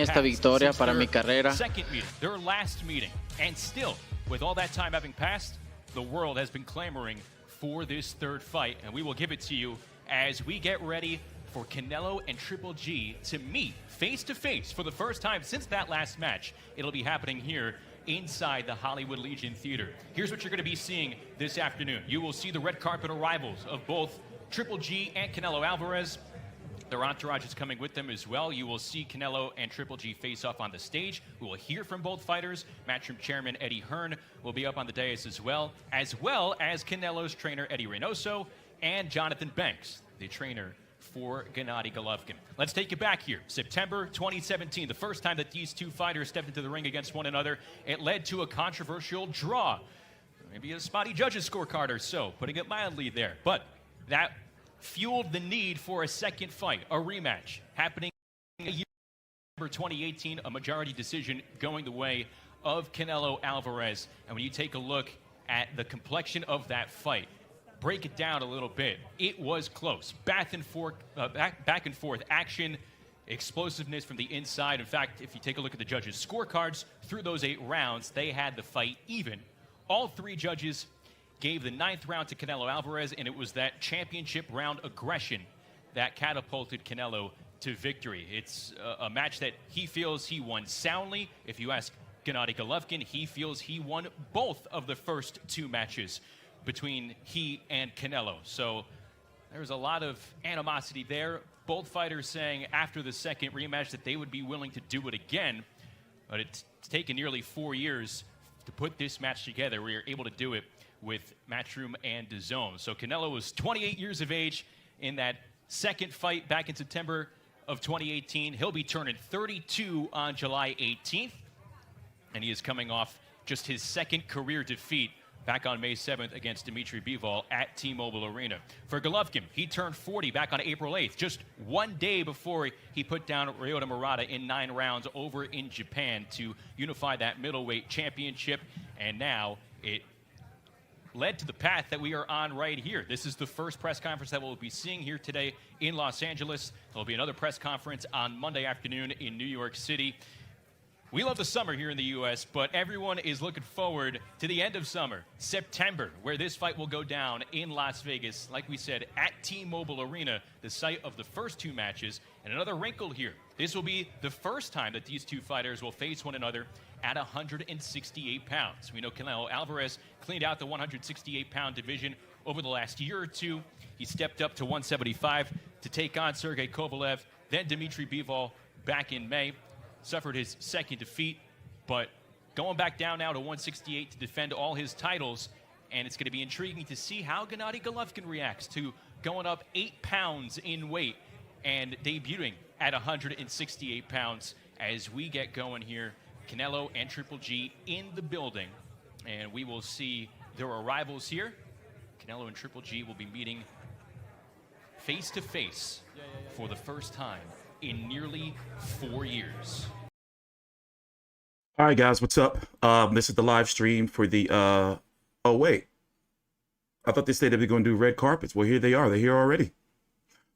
esta victoria para mi carrera. Second meeting, their last meeting, and still, with all that time having passed, the world has been clamoring for this third fight, and we will give it to you as we get ready for Canelo and Triple G to meet face-to-face for the first time since that last match. It'll be happening here inside the Hollywood Legion Theater. Here's what you're going to be seeing this afternoon. You will see the red carpet arrivals of both Triple G and Canelo Alvarez. Their entourage is coming with them as well. You will see Canelo and Triple G face off on the stage. We will hear from both fighters. Matchroom chairman Eddie Hearn will be up on the dais as well as Canelo's trainer Eddie Reynoso and Jonathan Banks, the trainer for Gennadiy Golovkin. Let's take it back here. September 2017, the first time that these two fighters stepped into the ring against one another. It led to a controversial draw. Maybe a spotty judges scorecard or so, putting it mildly there. But that fueled the need for a second fight, a rematch, happening a year September 2018, a majority decision going the way of Canelo Alvarez. And when you take a look at the complexion of that fight, break it down a little bit, it was close. Back and forth action, explosiveness from the inside. In fact, if you take a look at the judges' scorecards, through those 8 rounds, they had the fight even. All 3 judges gave the 9th round to Canelo Alvarez, and it was that championship round aggression that catapulted Canelo to victory. It's a match that he feels he won soundly. If you ask Gennadiy Golovkin, he feels he won both of the first 2 matches between he and Canelo. So there's a lot of animosity there. Both fighters saying after the second rematch that they would be willing to do it again, but it's taken nearly 4 years to put this match together. We were able to do it with Matchroom and DAZN. So Canelo was 28 years of age in that second fight back in September of 2018. He'll be turning 32 on July 18th, and he is coming off just his second career defeat back on May 7th against Dimitri Bivol at T-Mobile Arena. For Golovkin, he turned 40 back on April 8th, just 1 day before he put down Ryota Murata in 9 rounds over in Japan to unify that middleweight championship, and now it led to the path that we are on right here. This is the first press conference that we'll be seeing here today in Los Angeles. There'll be another press conference on Monday afternoon in New York City. We love the summer here in the U.S., but everyone is looking forward to the end of summer, September, where this fight will go down in Las Vegas, like we said, at T-Mobile Arena, the site of the first 2 matches. And another wrinkle here, this will be the first time that these 2 fighters will face one another at 168 pounds. We know Canelo Alvarez cleaned out the 168-pound division over the last year or 2. He stepped up to 175 to take on Sergey Kovalev, then Dimitri Bivol back in May. Suffered his second defeat, but going back down now to 168 to defend all his titles, and it's going to be intriguing to see how Gennadiy Golovkin reacts to going up 8 pounds in weight and debuting at 168 pounds as we get going here. Canelo and Triple G in the building, and we will see their arrivals here. Canelo and Triple G will be meeting face-to-face for the first time in nearly 4 years. All right, guys, what's up? This is the live stream for the oh wait, I thought they said they were going to do red carpets. Well, here they are. They're here already.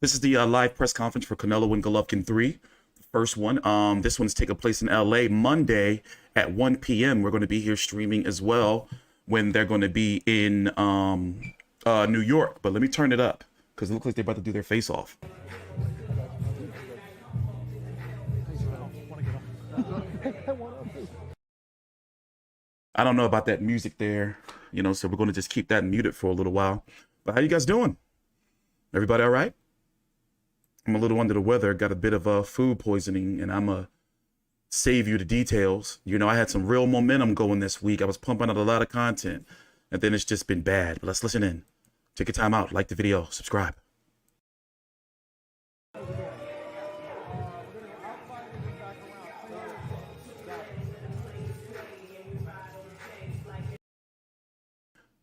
This is the live press conference for Canelo and Golovkin 3, the first one. This one's taking place in LA Monday at 1 p.m. We're going to be here streaming as well when they're going to be in New York. But let me turn it up because it looks like they're about to do their face off. I don't know about that music there, you know, so we're going to just keep that muted for a little while. But how you guys doing? Everybody all right? I'm a little under the weather, got a bit of food poisoning, and I'm going to save you the details. You know, I had some real momentum going this week. I was pumping out a lot of content, and then it's just been bad. But let's listen in. Take your time out, like the video, subscribe.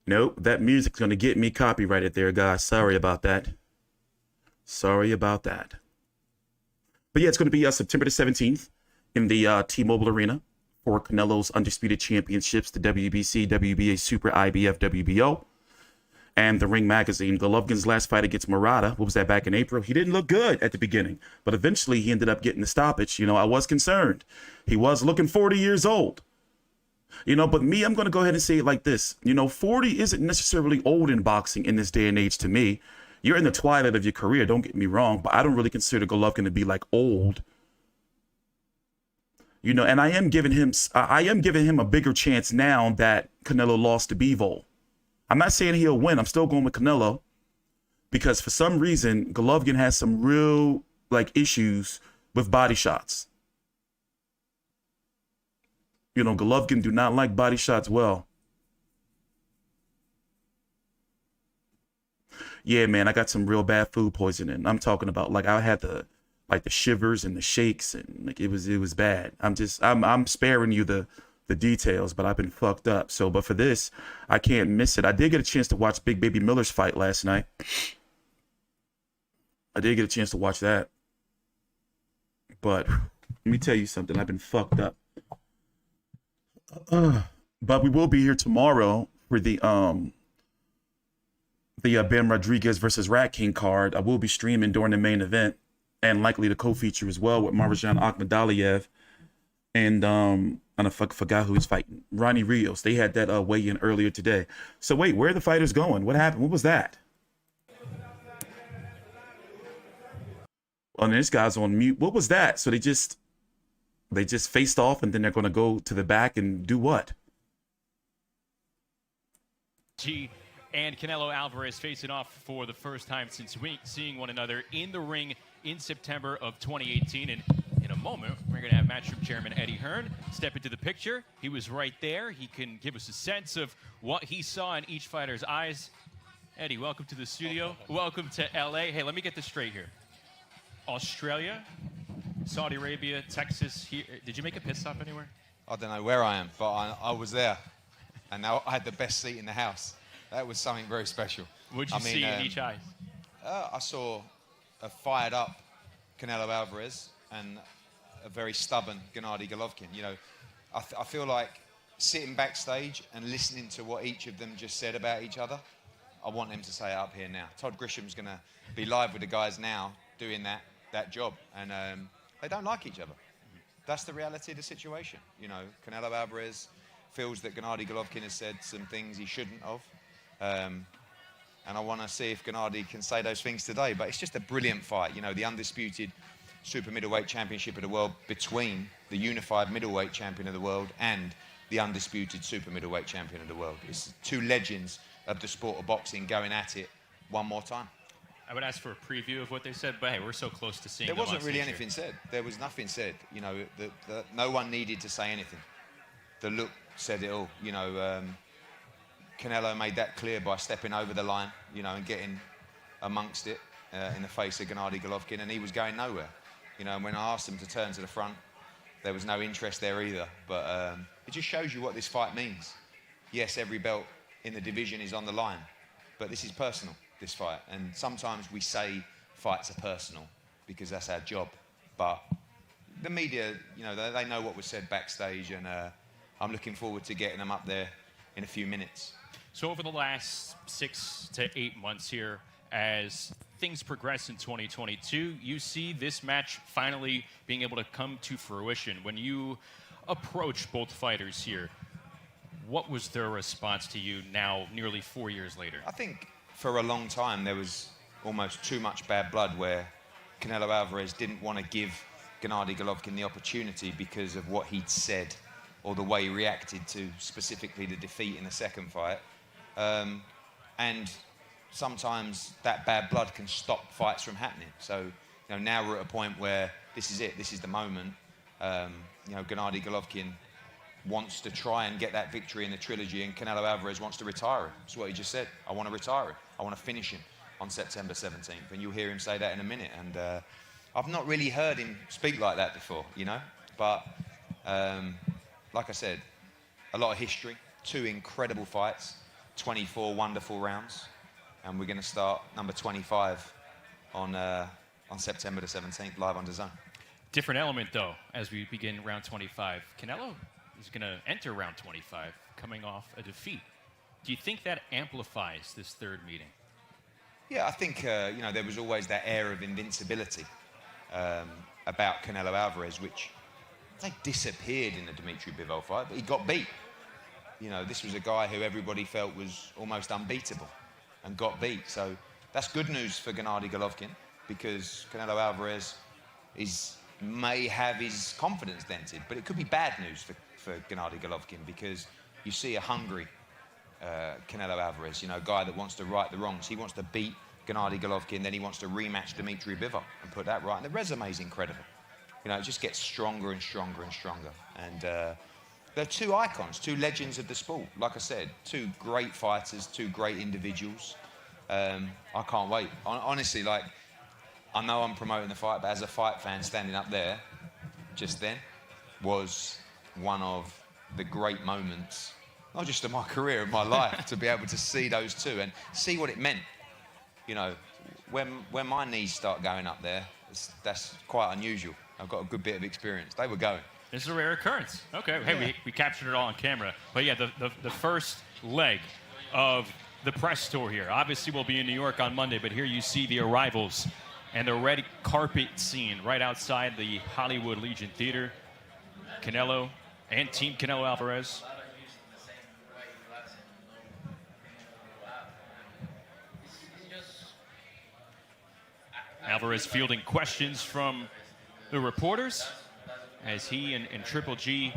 Nope, that music's going to get me copyrighted there, guys. Sorry about that. Sorry about that. But yeah, it's going to be September the 17th in the T-Mobile Arena for Canelo's Undisputed Championships, the WBC, WBA Super, IBF, WBO. and the Ring magazine. Golovkin's last fight against Murata, what was that, back in April? He didn't look good at the beginning, but eventually he ended up getting the stoppage. You know, I was concerned. He was looking 40 years old. You know, but me, I'm going to go ahead and say it like this. You know, 40 isn't necessarily old in boxing in this day and age to me. You're in the twilight of your career, don't get me wrong, but I don't really consider Golovkin to be like old. You know, and I am giving him a bigger chance now that Canelo lost to Bivol. I'm not saying he'll win. I'm still going with Canelo because for some reason, Golovkin has some real issues with body shots. You know, Golovkin do not like body shots well. Yeah, man, I got some real bad food poisoning. I'm talking about I had the shivers and the shakes and it was bad. I'm sparing you the details, but I've been fucked up. So, but for this, I can't miss it. I did get a chance to watch Big Baby Miller's fight last night. I did get a chance to watch that. But let me tell you something. I've been fucked up. But we will be here tomorrow for the Ben Rodriguez versus Rat King card. I will be streaming during the main event and likely to co-feature as well with Marjan Akhmadaliev and I forgot who he's fighting. Ronnie Rios. They had that weigh-in earlier today. So wait, where are the fighters going? What happened? What was that? Oh, and this guy's on mute. What was that? So they just faced off and then they're going to go to the back and do what? And Canelo Alvarez facing off for the first time since seeing one another in the ring in September of 2018. And in a moment, we're going to have Matchroom Chairman Eddie Hearn step into the picture. He was right there. He can give us a sense of what he saw in each fighter's eyes. Eddie, welcome to the studio. Welcome to LA. Hey, let me get this straight here. Australia, Saudi Arabia, Texas. Here. Did you make a pit stop anywhere? I don't know where I am, but I was there. And now I had the best seat in the house. That was something very special. What did you see in each eye? I saw a fired up Canelo Alvarez and a very stubborn Gennadiy Golovkin. You know, I feel like sitting backstage and listening to what each of them just said about each other, I want them to say it up here now. Todd Grisham's going to be live with the guys now doing that job. And they don't like each other. That's the reality of the situation. You know, Canelo Alvarez feels that Gennadiy Golovkin has said some things he shouldn't have. And I want to see if Gennadiy can say those things today. But it's just a brilliant fight. You know, the undisputed super middleweight championship of the world between the unified middleweight champion of the world and the undisputed super middleweight champion of the world. It's two legends of the sport of boxing going at it one more time. I would ask for a preview of what they said, but hey, we're so close to seeing There them wasn't on really stage anything here. said. There was nothing said. You know, no one needed to say anything. The look said it all. You know, Canelo made that clear by stepping over the line, you know, and getting amongst it in the face of Gennadiy Golovkin, and he was going nowhere. You know, and when I asked him to turn to the front, there was no interest there either. But it just shows you what this fight means. Yes, every belt in the division is on the line, but this is personal, this fight. And sometimes we say fights are personal because that's our job. But the media, you know, they know what was said backstage, and I'm looking forward to getting them up there in a few minutes. So over the last 6 to 8 months here, as things progress in 2022, you see this match finally being able to come to fruition. When you approach both fighters here, what was their response to you now, nearly 4 years later? I think for a long time there was almost too much bad blood where Canelo Alvarez didn't want to give Gennadiy Golovkin the opportunity because of what he'd said or the way he reacted to specifically the defeat in the second fight. And sometimes that bad blood can stop fights from happening. So, you know, now we're at a point where this is it. This is the moment. You know, Gennadiy Golovkin wants to try and get that victory in the trilogy, and Canelo Alvarez wants to retire him. That's what he just said. I want to retire him. I want to finish him on September 17th. And you'll hear him say that in a minute. And I've not really heard him speak like that before, you know. But like I said, a lot of history, 2 incredible fights, 24 wonderful rounds, and we're going to start number 25 on September the 17th, live on DAZN. Different element, though, as we begin round 25. Canelo is going to enter round 25 coming off a defeat Do you think that amplifies this third meeting? Yeah, I think, you know, there was always that air of invincibility about Canelo Alvarez, which they disappeared in the Dmitry Bivol fight, but he got beat. You know, this was a guy who everybody felt was almost unbeatable and got beat. So that's good news for Gennadiy Golovkin, because Canelo Alvarez may have his confidence dented, but it could be bad news for Gennadiy Golovkin, because you see a hungry Canelo Alvarez, you know, a guy that wants to right the wrongs. He wants to beat Gennadiy Golovkin, then he wants to rematch Dmitry Bivol and put that right. And the resume is incredible. You know, it just gets stronger and stronger and stronger. And they're two icons, two legends of the sport. Like I said, two great fighters, two great individuals. I can't wait. Honestly, like, I know I'm promoting the fight, but as a fight fan, standing up there just then was one of the great moments, not just of my career, of my life, to be able to see those two and see what it meant. You know, when my knees start going up there, that's quite unusual. I've got a good bit of experience. They were going. This is a rare occurrence. Okay, hey, Yeah. we captured it all on camera. But yeah, the first leg of the press tour here. Obviously, we'll be in New York on Monday, but here you see the arrivals and the red carpet scene right outside the Hollywood Legion Theater. Canelo and Team Canelo Alvarez. Alvarez fielding questions from the reporters as he and Triple G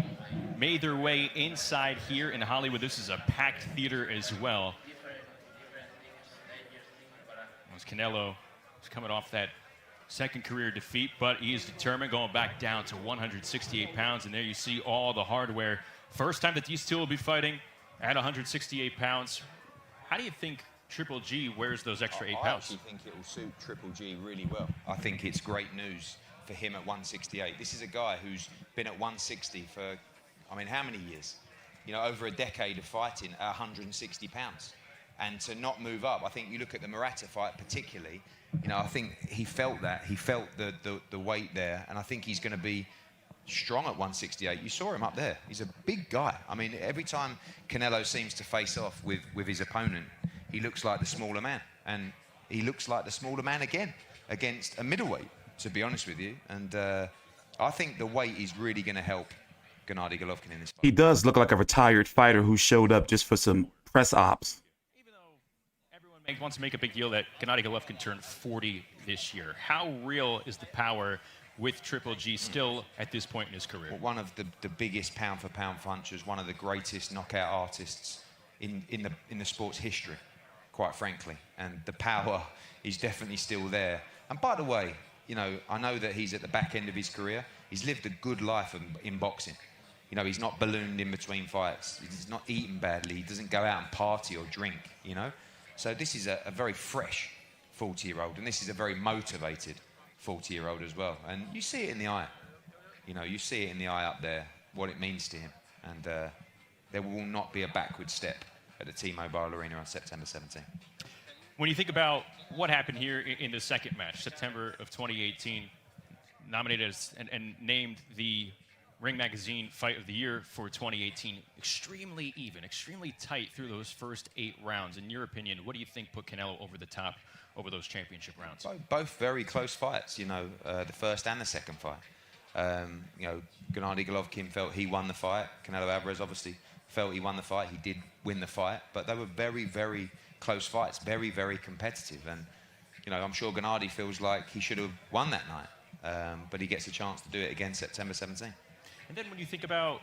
made their way inside here in Hollywood. This is a packed theater as well. As Canelo is coming off that second career defeat, but he is determined, going back down to 168 pounds. And there you see all the hardware. First time that these two will be fighting at 168 pounds. How do you think Triple G wears those extra 8 pounds? I actually think it will suit Triple G really well. I think it's great news for him at 168. This is a guy who's been at 160 for, I mean, how many years? You know, over a decade of fighting at 160 pounds. And to not move up, I think you look at the Murata fight particularly, you know, I think he felt that. He felt the weight there, and I think he's going to be strong at 168. You saw him up there. He's a big guy. I mean, every time Canelo seems to face off with his opponent, he looks like the smaller man. And he looks like the smaller man again against a middleweight, to be honest with you. And I think the weight is really going to help Gennadiy Golovkin in this fight. He does look like a retired fighter who showed up just for some press ops. Even though everyone wants to make a big deal that Gennadiy Golovkin turned 40 this year, how real is the power with Triple G still at this point in his career? Well, one of the biggest pound-for-pound punchers, one of the greatest knockout artists in the sport's history, quite frankly. And the power is definitely still there. And by the way, you know, I know that he's at the back end of his career. He's lived a good life in boxing. You know, he's not ballooned in between fights. He's not eaten badly. He doesn't go out and party or drink, you know. So this is a very fresh 40-year-old, and this is a very motivated 40-year-old as well. And you see it in the eye. You know, you see it in the eye up there, what it means to him. And there will not be a backward step at the T-Mobile Arena on September 17th. When you think about what happened here in the second match, September of 2018, nominated as and named the Ring Magazine Fight of the Year for 2018, extremely even, extremely tight through those first 8 rounds. In your opinion, what do you think put Canelo over the top over those championship rounds? Both very close fights, you know, the first and the second fight. You know, Gennadiy Golovkin felt he won the fight. Canelo Alvarez obviously felt he won the fight. He did win the fight, but they were very, very close fights, very, very competitive. And, you know, I'm sure Gennadiy feels like he should have won that night, but he gets a chance to do it again September 17th. And then when you think about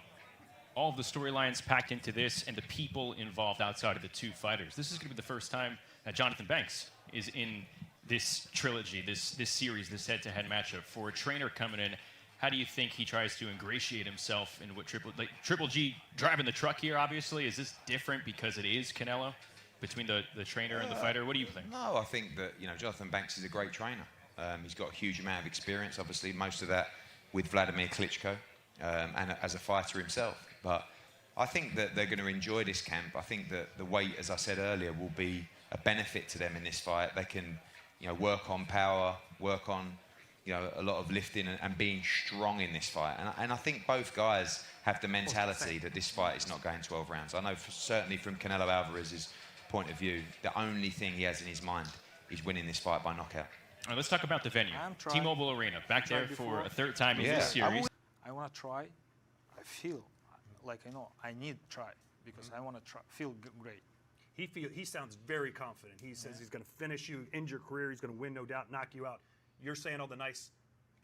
all of the storylines packed into this and the people involved outside of the two fighters, this is going to be the first time that Jonathan Banks is in this trilogy, this series, this head-to-head matchup. For a trainer coming in, how do you think he tries to ingratiate himself in what Triple G driving the truck here, obviously? Is this different because it is Canelo between the trainer and the fighter? What do you think? No, I think that, you know, Jonathan Banks is a great trainer. He's got a huge amount of experience, obviously, most of that with Vladimir Klitschko and as a fighter himself. But I think that they're going to enjoy this camp. I think that the weight, as I said earlier, will be a benefit to them in this fight. They can, you know, work on power, work on you know, a lot of lifting and being strong in this fight. And I think both guys have the mentality that this fight is not going 12 rounds. I know certainly from Canelo Alvarez's point of view, the only thing he has in his mind is winning this fight by knockout. All right, let's talk about the venue. T-Mobile Arena, back there for a third time in this series. I want to try. I feel like I need to try because I want to feel great. He sounds very confident. He says he's going to finish you, end your career. He's going to win, no doubt, knock you out. You're saying all the nice,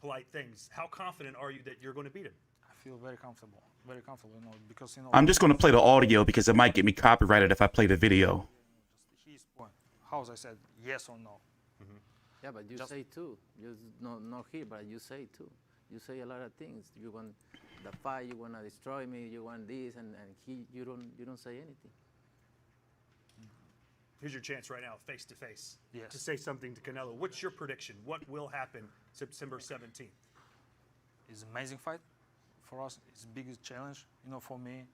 polite things. How confident are you that you're going to beat him? I feel very comfortable, because I'm just going to play the audio because it might get me copyrighted if I play the video. Just his point. How I said yes or no. Yeah, but you say too. Just not here, but you say too. You say a lot of things. You want the fight. You want to destroy me. You want this, and you don't say anything. Here's your chance right now, face to face, Yes. to say something to Canelo. What's your prediction? What will happen September 17th? It's an amazing fight for us. It's the biggest challenge, for me.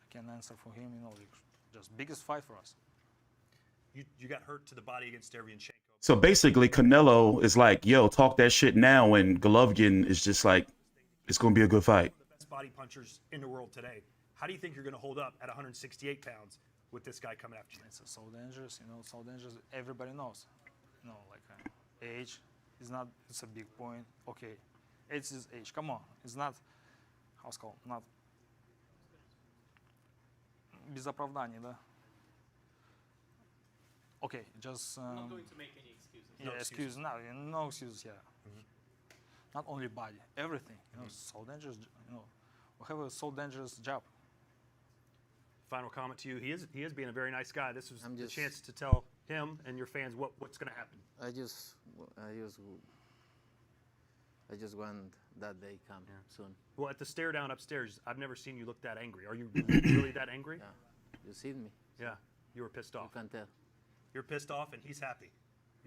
I can answer for him, just biggest fight for us. You got hurt to the body against Demirezen. So basically, Canelo is like, yo, talk that shit now, and Golovkin is just like, it's going to be a good fight. One of the best body punchers in the world today. How do you think you're going to hold up at 168 pounds with this guy coming after you? It's so dangerous, so dangerous. Everybody knows, age is not. It's a big point. Okay, age is age. Come on, it's not. How's it called? Not. Без оправданий, да. Okay, just. I'm not going to make any excuses. Yeah, excuse. No excuses. Yeah. Not only body, everything. So dangerous. We have a so dangerous job. Final comment to you. He is being a very nice guy. This was the chance to tell him and your fans what's going to happen. I just want that day come soon. Well, at the stare down upstairs, I've never seen you look that angry. Are you really that angry? Yeah, you see me. Yeah, you were pissed off. You can tell. You're pissed off, and he's happy.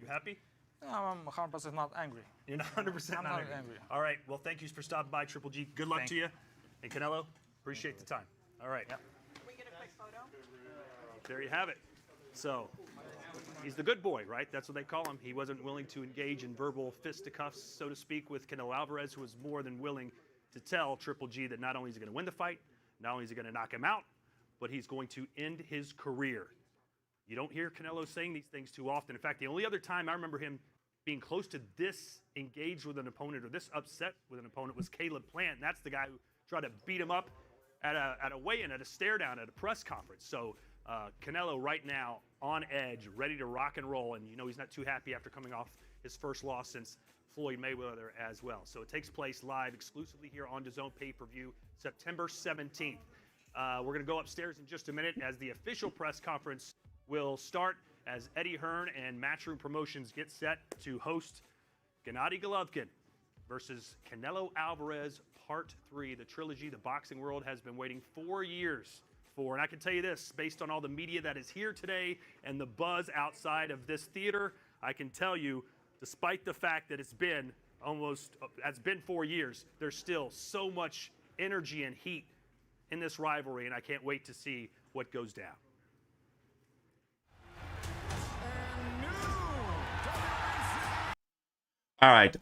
You happy? No, I'm 100% not angry. You're not 100% not angry. All right. Well, thank you for stopping by, Triple G. Good luck to you. And Canelo, appreciate the time. All right. Can we get a quick photo? There you have it. So he's the good boy, right? That's what they call him. He wasn't willing to engage in verbal fisticuffs, so to speak, with Canelo Alvarez, who was more than willing to tell Triple G that not only is he going to win the fight, not only is he going to knock him out, but he's going to end his career. You don't hear Canelo saying these things too often. In fact, the only other time I remember him being close to this engaged with an opponent or this upset with an opponent was Caleb Plant. And that's the guy who tried to beat him up at a weigh-in, at a stare-down, at a press conference. So Canelo right now on edge, ready to rock and roll. And he's not too happy after coming off his first loss since Floyd Mayweather as well. So it takes place live exclusively here on DAZN pay-per-view September 17th. We're going to go upstairs in just a minute as the official press conference will start as Eddie Hearn and Matchroom Promotions get set to host Gennadiy Golovkin versus Canelo Alvarez Part 3, the trilogy the boxing world has been waiting 4 years for. And I can tell you this, based on all the media that is here today and the buzz outside of this theater, I can tell you, despite the fact that it's been 4 years, there's still so much energy and heat in this rivalry, and I can't wait to see what goes down. All right,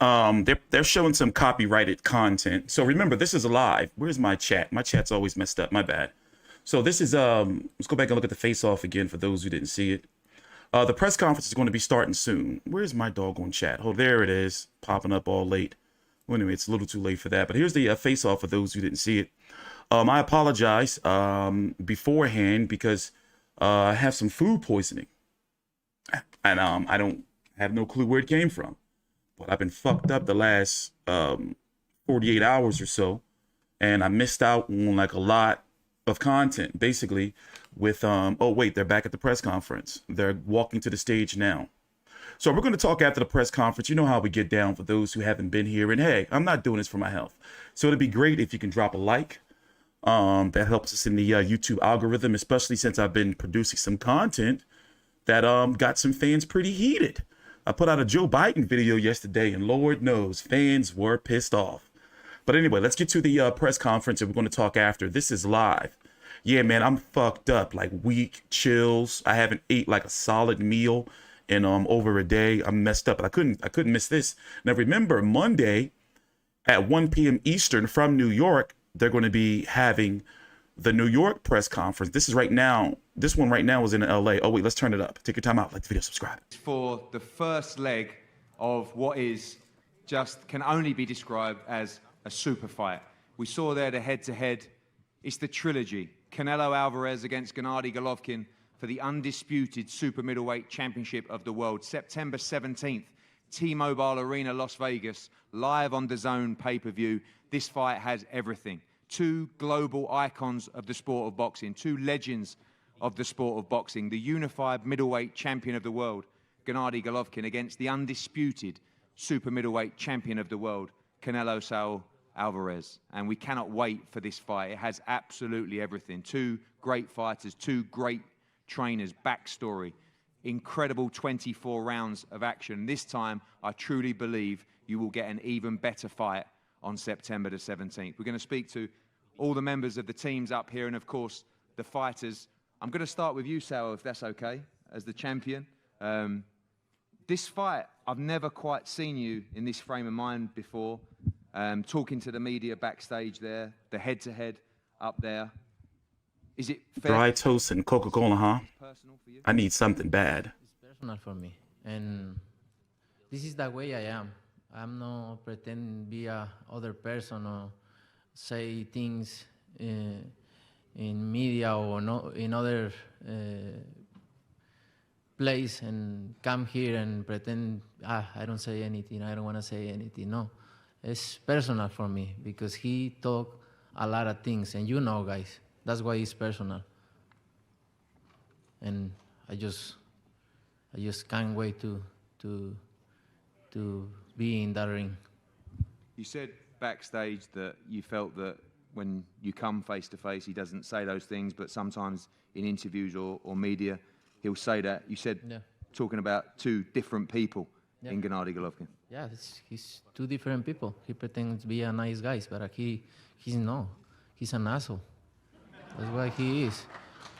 they're showing some copyrighted content. So remember, this is live. Where's my chat? My chat's always messed up. My bad. So this is let's go back and look at the face-off again for those who didn't see it. The press conference is going to be starting soon. Where's my doggone chat? Oh, there it is, popping up all late. Well, anyway, it's a little too late for that. But here's the face-off for those who didn't see it. I apologize beforehand because I have some food poisoning, and I don't have no clue where it came from. But I've been fucked up the last 48 hours or so, and I missed out on like a lot of content, basically, with, oh wait, they're back at the press conference. They're walking to the stage now. So we're going to talk after the press conference. You know how we get down for those who haven't been here. And hey, I'm not doing this for my health. So it'd be great if you can drop a like. That helps us in the YouTube algorithm, especially since I've been producing some content that got some fans pretty heated. I put out a Joe Biden video yesterday, and Lord knows, fans were pissed off. But anyway, let's get to the press conference, and we're going to talk after. This is live. Yeah, man, I'm fucked up, like weak, chills. I haven't ate like a solid meal in over a day. I'm messed up, but I couldn't miss this. Now remember, Monday at 1 p.m. Eastern from New York, they're going to be having the New York press conference. This is right now. This one right now is in LA. Oh wait, let's turn it up. Take your time out. Like the video, subscribe. For the first leg of what can only be described as a super fight. We saw there the head-to-head. It's the trilogy. Canelo Alvarez against Gennadiy Golovkin for the undisputed super middleweight championship of the world. September 17th, T-Mobile Arena, Las Vegas, live on DAZN pay-per-view. This fight has everything. Two global icons of the sport of boxing, two legends of the sport of boxing, the unified middleweight champion of the world, Gennadiy Golovkin, against the undisputed super middleweight champion of the world, Canelo Alvarez. And we cannot wait for this fight. It has absolutely everything. Two great fighters, two great trainers, backstory, incredible 24 rounds of action. This time, I truly believe you will get an even better fight on September the 17th. We're going to speak to all the members of the teams up here and, of course, the fighters. I'm going to start with you, Sal, if that's okay, as the champion. This fight, I've never quite seen you in this frame of mind before. Talking to the media backstage there, the head-to-head up there. Is it fair? Dry toast and Coca-Cola, huh? Personal for you? I need something bad. It's personal for me, and this is the way I am. I'm not pretend be a other person or say things in media or no, in other place and come here and pretend I don't say anything. I don't want to say anything. No, it's personal for me because he talk a lot of things, and you know, guys, that's why it's personal. And I just can't wait to be in that ring. You said backstage that you felt that when you come face to face, he doesn't say those things, but sometimes in interviews or media, he'll say that. You said talking about two different people in Gennadiy Golovkin. Yeah, he's two different people. He pretends to be a nice guy, but he's not. He's an asshole. That's what he is.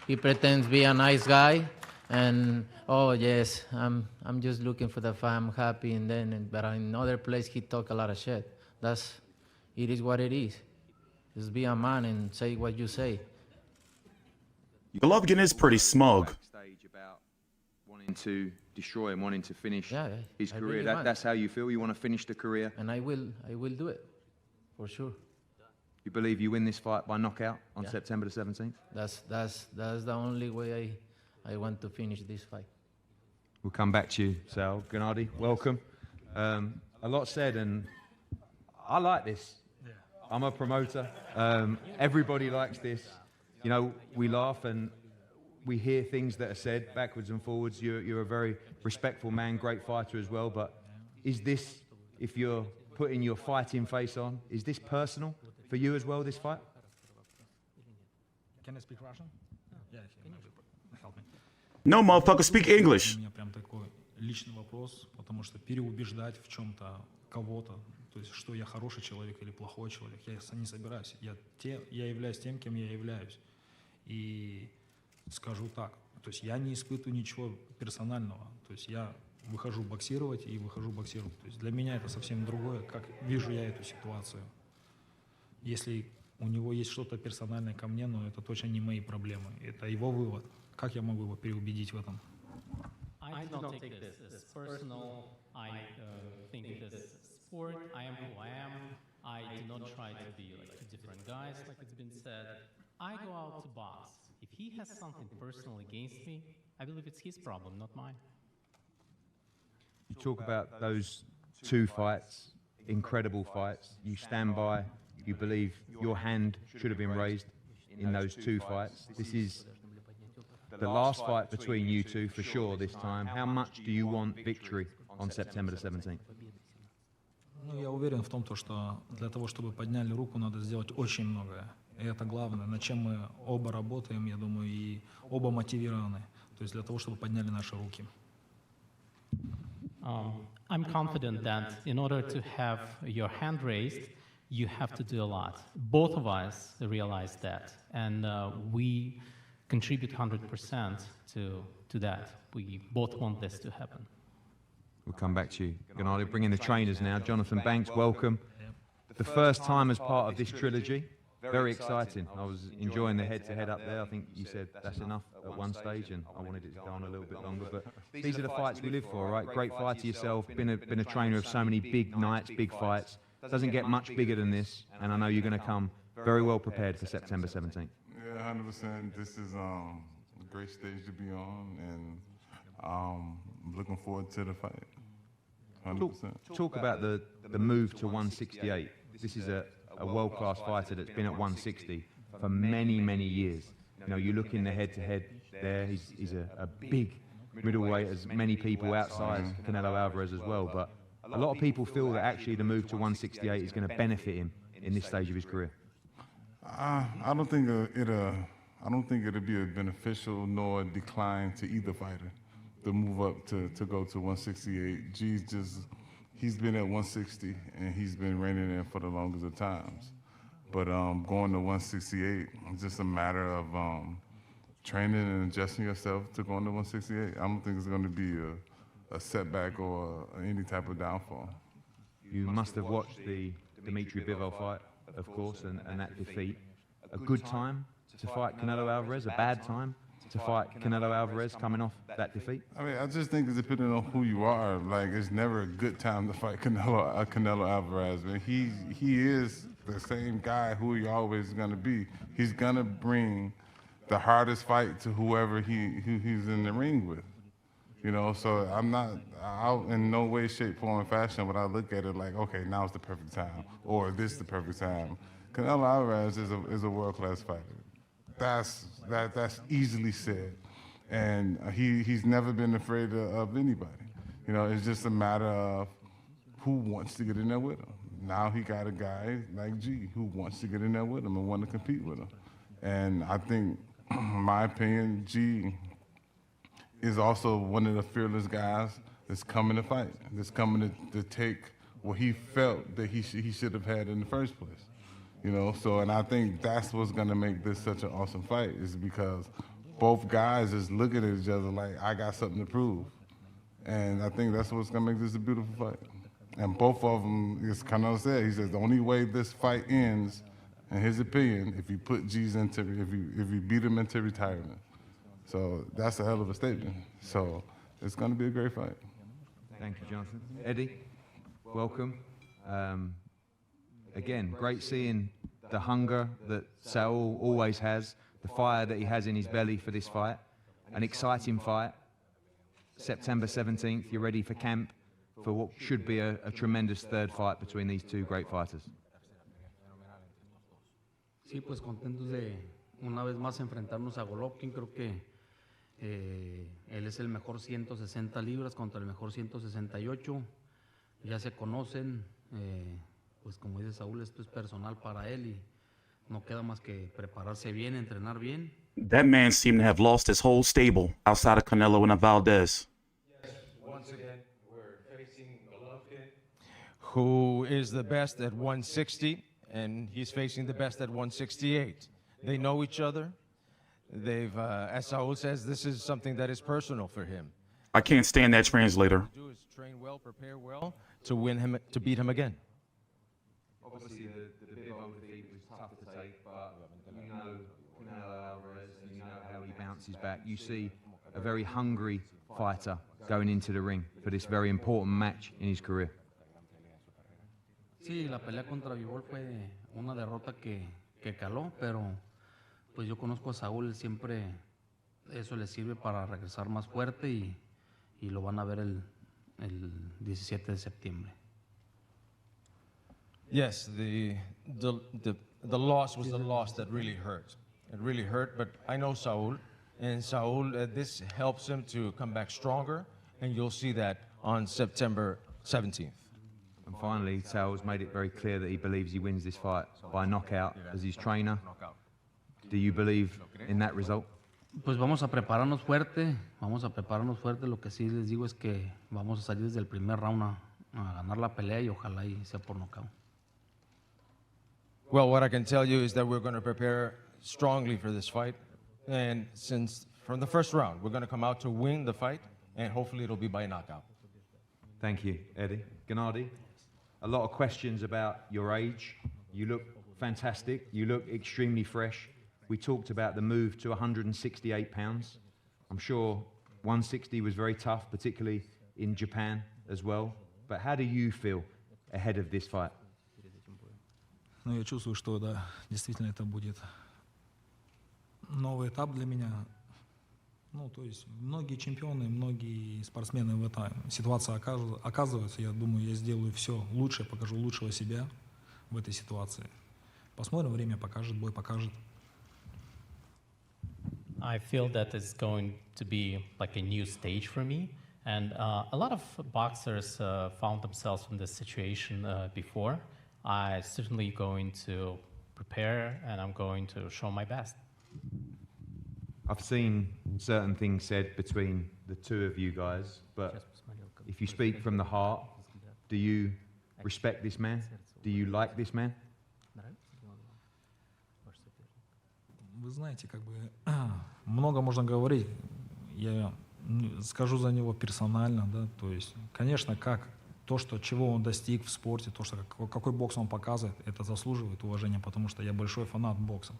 He pretends to be a nice guy, and oh yes, I'm just looking for the fight. I'm happy, and then but in other place he talk a lot of shit. It is what it is. Just be a man and say what you say. Golovkin is pretty smug. Backstage about wanting to destroy him, wanting to finish his I career. really That's how you feel. You want to finish the career. And I will do it, for sure. You believe you win this fight by knockout on September the 17th? That's the only way I want to finish this fight. We'll come back to you, Sal. Gennadiy, welcome. A lot said, and I like this. I'm a promoter. Everybody likes this. You know, we laugh and we hear things that are said backwards and forwards. You're a very respectful man, great fighter as well. But is this, if you're putting your fighting face on, is this personal for you as well, this fight? Can I speak Russian? Yeah, if you help me. No, motherfucker, speak English. У меня прям такой личный вопрос, потому что переубеждать в чем-то кого-то, то есть что я хороший человек или плохой человек, я не собираюсь. Я являюсь тем, кем я являюсь. И скажу так, то есть я не испытываю ничего персонального, то есть я выхожу боксировать и выхожу боксировать. То есть для меня это совсем другое, как вижу я эту ситуацию. Если у него есть что-то персональное ко мне, но это точно не мои проблемы. Это его вывод. Как я могу его переубедить в этом? I do not take this as personal. I think it is sport. I am who I am. I do not try to be like two different guys, like it's been said. I go out to box. If he has something personal against me, I believe it's his problem, not mine. You talk about those two fights, incredible fights. You stand by, you believe your hand should have been raised in those two fights. This is the last fight between you two for sure this time. How much do you want victory on September the 17th? Ну, я уверен в том, что для того, чтобы подняли руку, надо сделать очень многое. И это главное, над чем мы оба работаем, я думаю, и оба мотивированы. То есть для того, чтобы подняли наши руки. I'm confident that in order to have your hand raised, you have to do a lot. Both of us realize that, and we contribute 100% to that. We both want this to happen. We'll come back to you. Gennadiy, bring in the trainers now. Jonathan Banks, welcome. The first time as part of this trilogy. Very exciting. I was enjoying the head-to-head up there. I think you said that's enough at one stage, and I wanted it to go on a little bit longer. But these are the fights we live for, right? Great fighter yourself. Been a trainer of so many big nights, big fights. Doesn't get much bigger than this, and I know you're going to come very well prepared for September 17th. Yeah, 100%. This is a great stage to be on, and I'm looking forward to the fight. 100%. Talk about the move to 168. This is a world-class fighter that's been at 160 for many, many years. You know, you look in the head-to-head there, he's a big middleweight, as many people outside Canelo Alvarez as well, but a lot of people feel that actually the move to 168 is going to benefit him in this stage of his career. I don't think it'll be a beneficial nor a decline to either fighter. The move up to go to 168. He's been at 160 and he's been reigning in for the longest of times. But going to 168, it's just a matter of training and adjusting yourself to going to 168. I don't think it's going to be a setback or any type of downfall. You must have watched the Dimitri Bivol fight, of course, and that defeat. A good time to fight Canelo Alvarez, a bad time to fight Canelo Alvarez coming off that defeat? I mean, I just think it's depending on who you are. Like, it's never a good time to fight Canelo Alvarez. Man, he is the same guy who he always is going to be. He's going to bring the hardest fight to whoever he's in the ring with. You know, so I'm not out in no way, shape, form, and fashion, but I look at it like, okay, now's the perfect time, or this is the perfect time. Canelo Alvarez is a world-class fighter. That's easily said, and he's never been afraid of anybody. You know, it's just a matter of who wants to get in there with him. Now he got a guy like G who wants to get in there with him and want to compete with him. And I think, in my opinion, G is also one of the fearless guys that's coming to fight, that's coming to take what he felt that he should have had in the first place. You know, so, and I think that's what's going to make this such an awesome fight, is because both guys is looking at each other like, I got something to prove. And I think that's what's going to make this a beautiful fight. And both of them, as Canelo said, he says the only way this fight ends, in his opinion, if you put G's into, if you beat him into retirement. So that's a hell of a statement. So it's going to be a great fight. Thank you, Jonathan. Eddie, welcome. Again, great seeing the hunger that Saul always has, the fire that he has in his belly for this fight. An exciting fight. September 17th, you're ready for camp for what should be a tremendous third fight between these two great fighters. Sí, pues contentos de una vez más enfrentarnos a Golovkin. Creo que él es el mejor 160 libras contra el mejor 168. Ya se conocen. Pues como dice Saúl, esto es personal para él y no queda más que prepararse bien, entrenar bien. That man seemed to have lost his whole stable outside of Canelo and Valdez. Yes, once again, we're facing Golovkin, who is the best at 160, and he's facing the best at 168. They know each other. They've, as Saul says, this is something that is personal for him. I can't stand that translator. Do is train well, prepare well to win him, to beat him again. Obviously, the Bivol defeat was tough to take, but you know Canelo Alvarez, you know how he bounces back. You see a very hungry fighter going into the ring for this very important match in his career. Sí, la pelea contra Bivol fue una derrota que caló, pero pues yo conozco a Saúl, siempre eso le sirve para regresar más fuerte y lo van a ver el 17 de septiembre. Yes, the loss was the loss that really hurt. It really hurt, but I know Saul, and Saul, this helps him to come back stronger, and you'll see that on September 17th. And finally, Saul's made it very clear that he believes he wins this fight by knockout as his trainer. Do you believe in that result? Pues vamos a prepararnos fuerte, Lo que sí les digo es que vamos a salir desde el primer round a ganar la pelea y ojalá y sea por nocaut. Well, what I can tell you is that we're going to prepare strongly for this fight, And since from the first round, we're going to come out to win the fight, and hopefully it'll be by knockout. Thank you, Eddie. Gennadiy, a lot of questions about your age. You look fantastic. You look extremely fresh. We talked about the move to 168 pounds. I'm sure 160 was very tough, particularly in Japan as well. But how do you feel ahead of this fight? Ну, я чувствую, что да, действительно это будет новый этап для меня. Ну, то есть многие чемпионы, многие спортсмены в этой ситуации оказываются. Я думаю, я сделаю все лучше, покажу лучшего себя в этой ситуации. Посмотрим, время покажет, бой покажет. I feel that it's going to be like a new stage for me. And a lot of boxers found themselves in this situation before. I'm certainly going to prepare and I'm going to show my best. I've seen certain things said between the two of you guys, but if you speak from the heart, do you respect this man? Do you like this man? Вы знаете, как бы много можно говорить. Я скажу за него персонально, да, то есть, конечно, как то, что чего он достиг в спорте, то, что какой бокс он показывает, это заслуживает уважения, потому что я большой фанат бокса.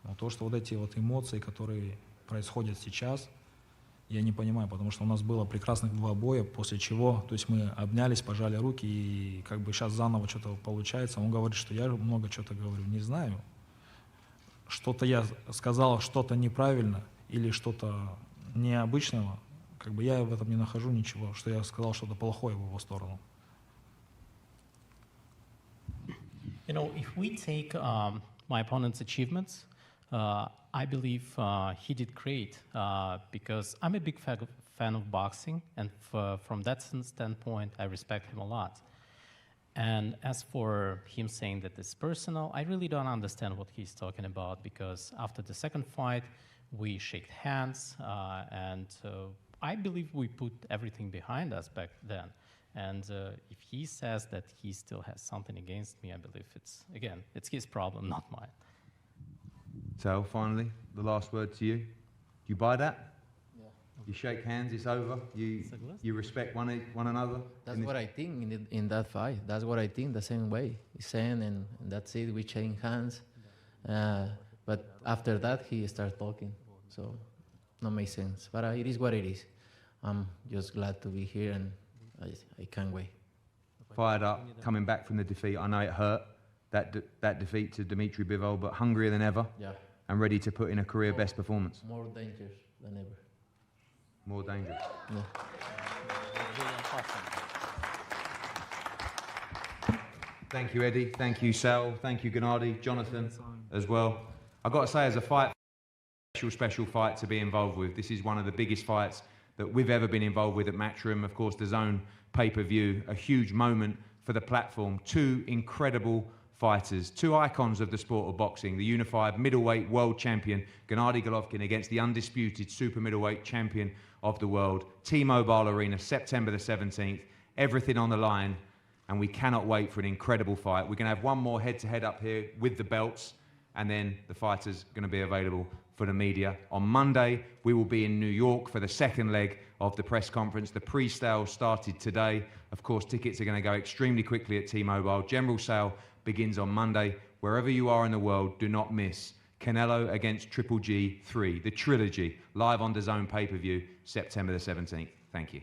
Но то, что вот эти вот эмоции, которые происходят сейчас, я не понимаю, потому что у нас было прекрасных 2 боя, после чего, то есть мы обнялись, пожали руки, и как бы сейчас заново что-то получается. Он говорит, что я много что-то говорю, не знаю. Что-то я сказал, что-то неправильно или что-то необычного, как бы я в этом не нахожу ничего, что я сказал что-то плохое в его сторону. You know, if we take my opponent's achievements, I believe he did great because I'm a big fan of boxing, and from that standpoint, I respect him a lot. And as for him saying that it's personal, I really don't understand what he's talking about because after the second fight, we shook hands, and I believe we put everything behind us back then. And if he says that he still has something against me, I believe it's his problem, not mine. So finally, the last word to you. Do you buy that? Yeah. You shake hands, it's over. You respect one another. That's what I think in that fight. That's what I think the same way. He's saying, and that's it. We shake hands. But after that, he started talking. So, no make sense. But it is what it is. I'm just glad to be here, and I can't wait. Fired up, coming back from the defeat. I know it hurt, that defeat to Dimitri Bivol, but hungrier than ever. Yeah. And ready to put in a career best performance. More dangerous than ever. More dangerous. Yeah. Thank you, Eddie. Thank you, Sal. Thank you, Gennadiy, Jonathan, as well. I've got to say, as a fight, special fight to be involved with. This is one of the biggest fights that we've ever been involved with at Matchroom. Of course, the Zone pay-per-view, a huge moment for the platform. 2 incredible fighters, 2 icons of the sport of boxing. The unified middleweight world champion, Gennadiy Golovkin, against the undisputed super middleweight champion of the world. T-Mobile Arena, September the 17th. Everything on the line, and we cannot wait for an incredible fight. We're going to have one more head-to-head up here with the belts, and then the fighters are going to be available for the media. On Monday, we will be in New York for the second leg of the press conference. The pre-sale started today. Of course, tickets are going to go extremely quickly at T-Mobile. General sale begins on Monday. Wherever you are in the world, do not miss Canelo against Triple G 3, the trilogy, live on the Zone pay-per-view, September the 17th. Thank you.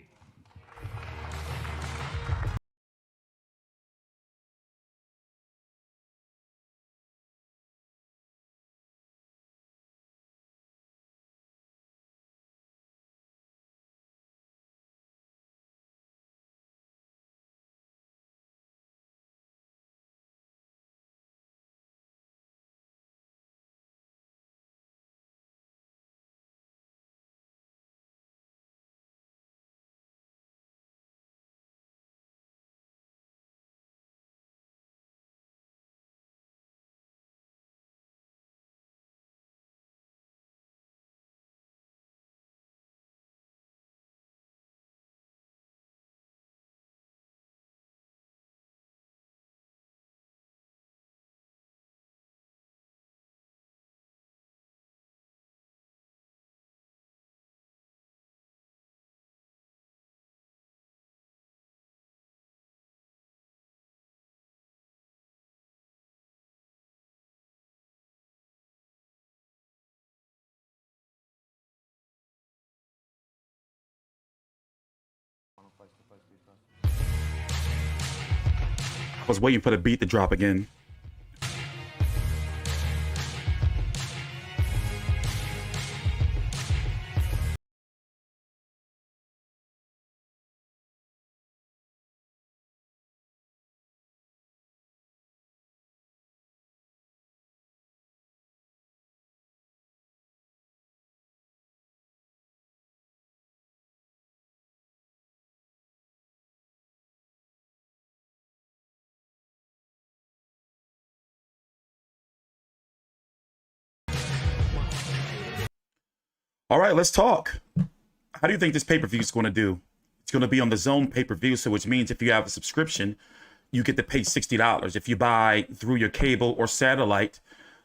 I was waiting for the beat to drop again. All right, let's talk. How do you think this pay-per-view is going to do? It's going to be on the Zone pay-per-view, so which means if you have a subscription, you get to pay $60. If you buy through your cable or satellite,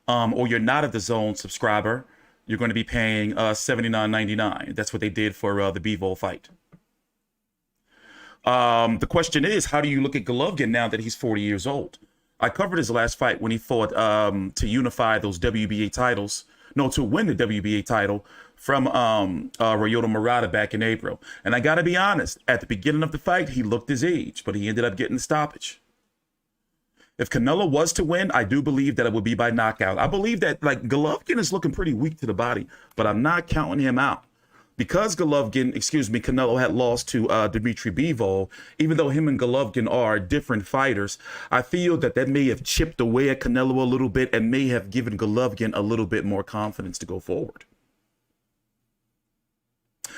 or you're not a the Zone subscriber, you're going to be paying $79.99. That's what they did for the Bivol fight. The question is, how do you look at Golovkin now that he's 40 years old? I covered his last fight when he fought to unify those WBA titles. No, to win the WBA title from Ryota Murata back in April. And I got to be honest, at the beginning of the fight, he looked his age, but he ended up getting the stoppage. If Canelo was to win, I do believe that it would be by knockout. I believe that, like, Golovkin is looking pretty weak to the body, but I'm not counting him out. Because Canelo had lost to Dimitri Bivol, even though him and Golovkin are different fighters, I feel that that may have chipped away at Canelo a little bit and may have given Golovkin a little bit more confidence to go forward.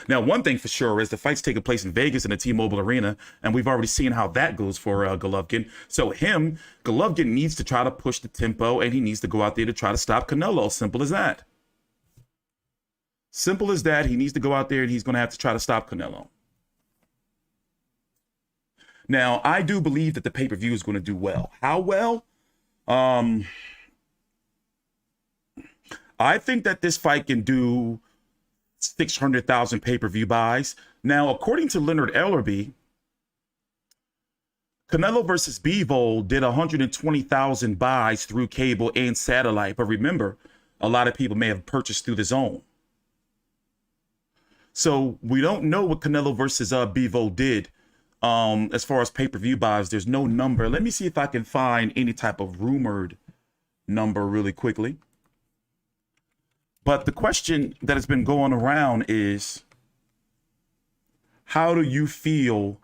Now, one thing for sure is the fight's taking place in Vegas in the T-Mobile Arena, and we've already seen how that goes for Golovkin. So Golovkin needs to try to push the tempo, and he needs to go out there to try to stop Canelo. Simple as that. Simple as that. He needs to go out there and he's going to have to try to stop Canelo. Now, I do believe that the pay-per-view is going to do well. How well? I think that this fight can do 600,000 pay-per-view buys. Now, according to Leonard Ellerby, Canelo versus Bivol did 120,000 buys through cable and satellite. But remember, a lot of people may have purchased through the Zone. So we don't know what Canelo versus Bivol did as far as pay-per-view buys. There's no number. Let me see if I can find any type of rumored number really quickly. But the question that has been going around is, how do you feel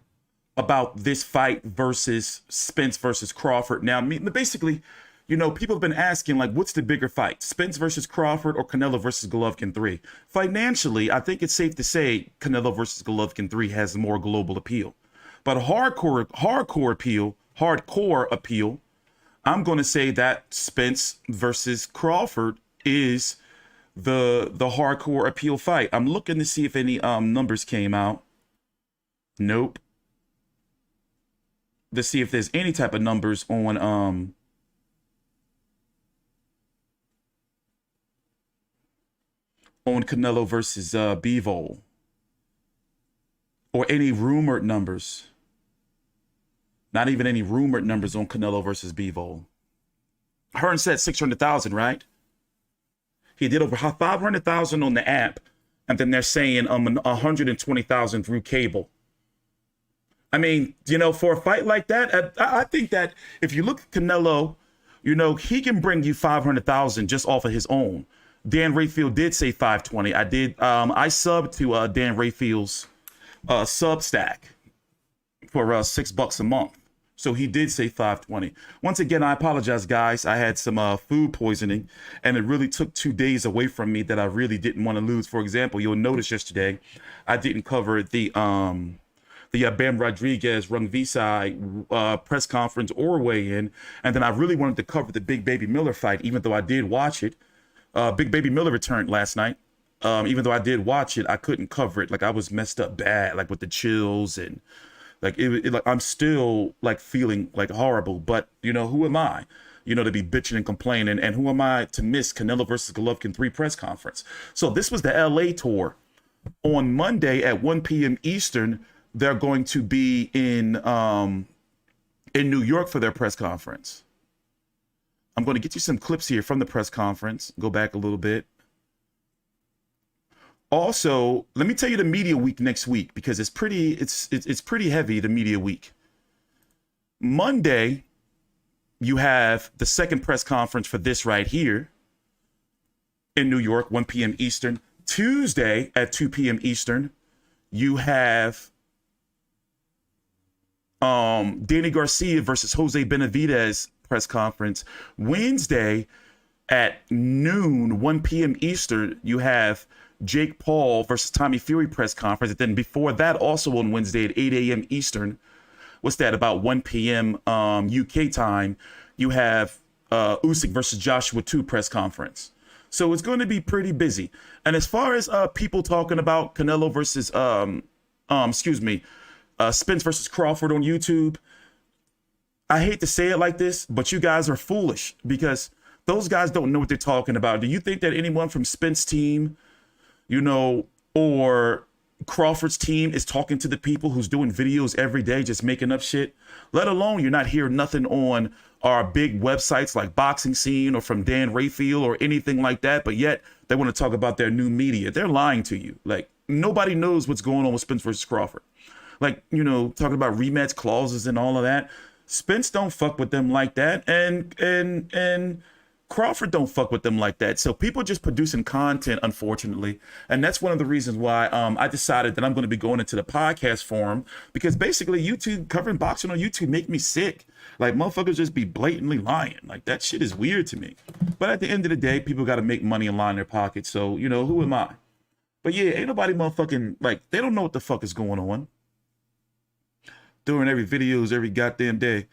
about this fight versus Spence versus Crawford? Now, basically, you know, people have been asking, like, what's the bigger fight, Spence versus Crawford or Canelo versus Golovkin 3? Financially, I think it's safe to say Canelo versus Golovkin 3 has more global appeal. But hardcore appeal, I'm going to say that Spence versus Crawford is the hardcore appeal fight. I'm looking to see if any numbers came out. Nope. To see if there's any type of numbers on Canelo versus Bivol, or any rumored numbers. Not even any rumored numbers on Canelo versus Bivol. Hearn said 600,000, right? He did over 500,000 on the app, and then they're saying 120,000 through cable. I mean, you know, for a fight like that, I think that if you look at Canelo, you know, he can bring you 500,000 just off of his own. Dan Rayfield did say 520. I subbed to Dan Rayfield's Substack for $6 a month. So he did say 520. Once again, I apologize, guys. I had some food poisoning, and it really took 2 days away from me that I really didn't want to lose. For example, you'll notice yesterday I didn't cover the Bam Rodriguez Rungvisai press conference or weigh-in, and then I really wanted to cover the Big Baby Miller fight, even though I did watch it. Big Baby Miller returned last night. Even though I did watch it, I couldn't cover it. Like, I was messed up bad, like with the chills, and like like I'm still like feeling like horrible. But you know, who am I, you know, to be bitching and complaining? And who am I to miss Canelo versus Golovkin 3 press conference? So this was the LA tour. On Monday at 1 p.m. Eastern, they're going to be in New York for their press conference. I'm going to get you some clips here from the press conference. Go back a little bit. Also, let me tell you the media week next week, because it's pretty heavy, the media week. Monday, you have the second press conference for this right here in New York, 1 p.m. Eastern. Tuesday at 2 p.m. Eastern, you have Danny Garcia versus Jose Benavidez press conference. Wednesday at noon, 1 p.m. Eastern, you have Jake Paul versus Tommy Fury press conference. And then before that, also on Wednesday at 8 a.m. Eastern, what's that, about 1 p.m. UK time, you have Usyk versus Joshua 2 press conference. So it's going to be pretty busy. And as far as people talking about Canelo versus, Spence versus Crawford on YouTube, I hate to say it like this, but you guys are foolish because those guys don't know what they're talking about. Do you think that anyone from Spence team, or Crawford's team is talking to the people who's doing videos every day, just making up shit? Let alone you're not hearing nothing on our big websites like Boxing Scene or from Dan Rayfield or anything like that, but yet they want to talk about their new media. They're lying to you. Like, nobody knows what's going on with Spence versus Crawford. Like, talking about rematch clauses and all of that. Spence don't fuck with them like that, and Crawford don't fuck with them like that. So people just producing content, unfortunately. And that's one of the reasons why I decided that I'm going to be going into the podcast forum, because basically YouTube, covering boxing on YouTube, make me sick. Like, motherfuckers just be blatantly lying. Like, that shit is weird to me. But at the end of the day, people got to make money and line their pockets. So, who am I? But yeah, ain't nobody motherfucking, like, they don't know what the fuck is going on. Doing every videos every goddamn day.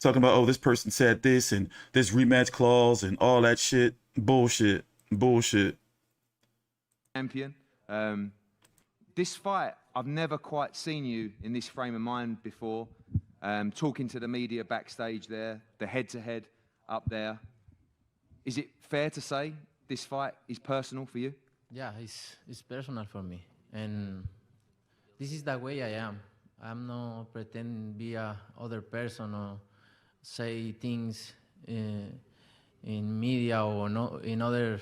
Talking about, oh, this person said this and this rematch clause and all that shit. Bullshit. Champion. This fight, I've never quite seen you in this frame of mind before. Talking to the media backstage there, the head-to-head up there. Is it fair to say this fight is personal for you? Yeah, it's personal for me. And this is the way I am. I'm not pretending to be a other person or say things in media or in other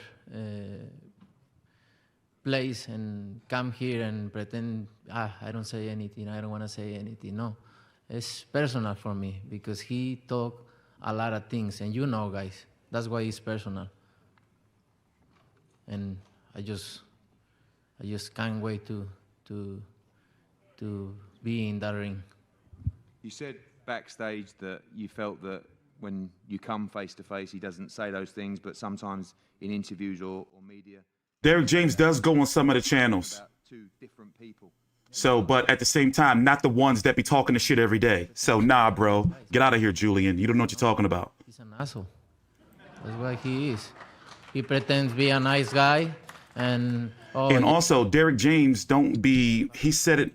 place and come here and pretend, I don't say anything, I don't want to say anything. No, it's personal for me because he talk a lot of things, and guys, that's why it's personal. And I just can't wait to be in that ring. You said backstage that you felt that when you come face to face, he doesn't say those things, but sometimes in interviews or media. Derek James does go on some of the channels. About two different people. So, but at the same time, not the ones that be talking the shit every day. So, nah, bro, get out of here, Julian. You don't know what you're talking about. He's an asshole. That's what he is. He pretends to be a nice guy, and also, Derek James he said it.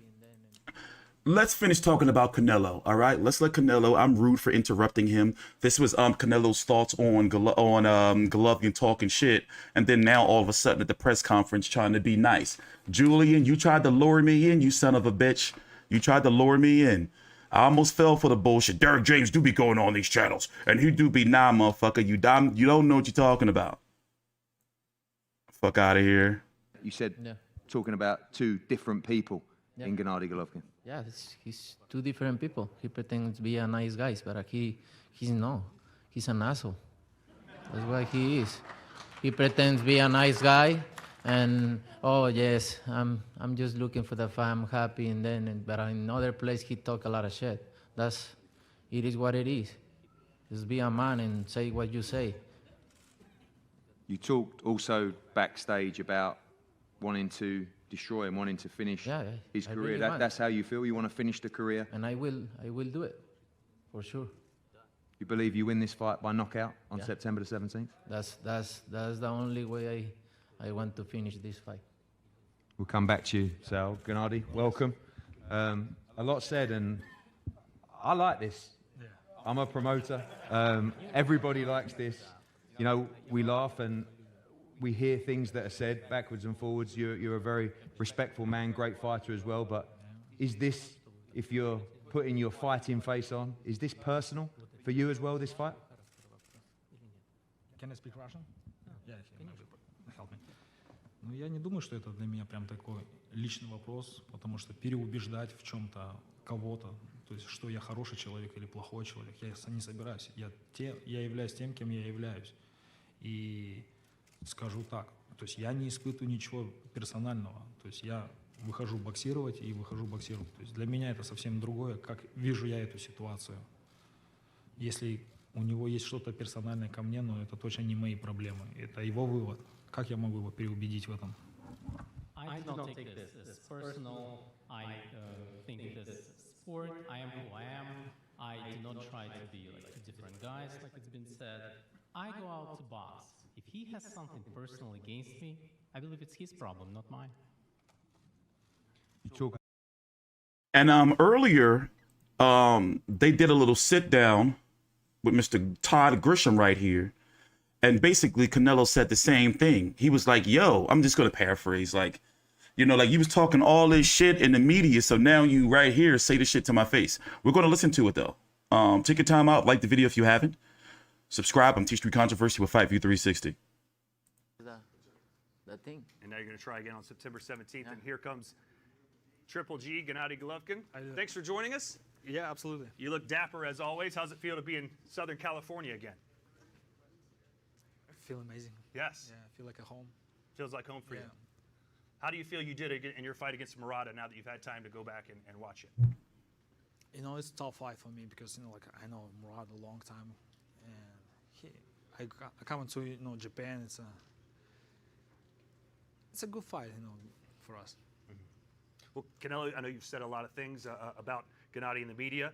Let's finish talking about Canelo, all right? Let's let Canelo, I'm rude for interrupting him. This was Canelo's thoughts on Golovkin talking shit, and then now all of a sudden at the press conference trying to be nice. Julian, you tried to lure me in, you son of a bitch. You tried to lure me in. I almost fell for the bullshit. Derek James do be going on these channels, and he do be, nah, motherfucker, you don't know what you're talking about. Fuck out of here. You said talking about two different people in Gennadiy Golovkin. Yeah, he's two different people. He pretends to be a nice guy, but he's not. He's an asshole. That's what he is. He pretends to be a nice guy, and oh yes, I'm just looking for the fight. I'm happy, but in other place he talk a lot of shit. It is what it is. Just be a man and say what you say. You talked also backstage about wanting to destroy him, wanting to finish his career. Really That's how you feel? You want to finish the career? And I will do it, for sure. You believe you win this fight by knockout on September the 17th? That's the only way I want to finish this fight. We'll come back to you, Sal. Gennadiy, welcome. A lot said, and I like this. I'm a promoter. Everybody likes this. We laugh and we hear things that are said backwards and forwards. You're a very respectful man, great fighter as well. But is this, if you're putting your fighting face on, is this personal for you as well, this fight? Can I speak Russian? Yeah, if you can help me. Ну, я не думаю, что это для меня прям такой личный вопрос, потому что переубеждать в чем-то кого-то, то то есть что я хороший человек или плохой человек. Я не собираюсь. Я являюсь тем, кем я являюсь. И скажу так, то есть я не испытываю ничего персонального. То есть я выхожу боксировать и выхожу боксировать. То есть для меня это совсем другое, как вижу я эту ситуацию. Если у него есть что-то персональное ко мне, но это точно не мои проблемы. Это его вывод. Как я могу его переубедить в этом? I do not take this as personal. I think this sport. I am who I am. I do not try to be like two different guys, like it's been said. I go out to box. If he has something personal against me, I believe it's his problem, not mine. And earlier, they did a little sit down with Mr. Todd Grisham right here. And basically, Canelo said the same thing. He was like, yo, I'm just going to paraphrase. Like, you know, like you was talking all this shit in the media. So now you right here say this shit to my face. We're going to listen to it, though. Take your time out. Like the video if you haven't. Subscribe. I'm TstreeT Controversy with Fight View 360. The thing. And now you're going to try again on September 17th. And here comes Triple G, Gennadiy Golovkin. Thanks for joining us. Yeah, absolutely. You look dapper as always. How's it feel to be in Southern California again? I feel amazing. Yes. Yeah, I feel like at home. Feels like home for you. How do you feel you did in your fight against Murata now that you've had time to go back and watch it? You know, it's a tough fight for me because, you know, like I know Murata a long time. And I come into, you know, Japan. It's a good fight, you know, for us. Well, Canelo, I know you've said a lot of things about Gennadiy in the media.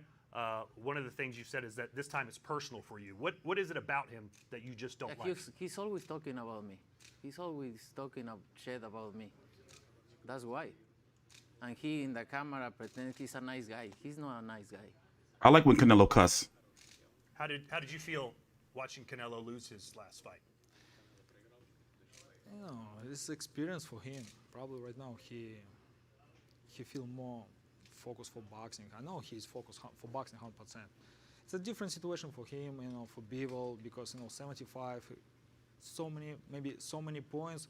One of the things you said is that this time it's personal for you. What is it about him that you just don't like? He's always talking about me. He's always talking shit about me. That's why. And he in the camera pretends he's a nice guy. He's not a nice guy. I like when Canelo cuss. How did you feel watching Canelo lose his last fight? You know, it's experience for him. Probably right now he feel more focused for boxing. I know he's focused for boxing 100%. It's a different situation for him, you know, for Bivol, because, you know, 75, so many points.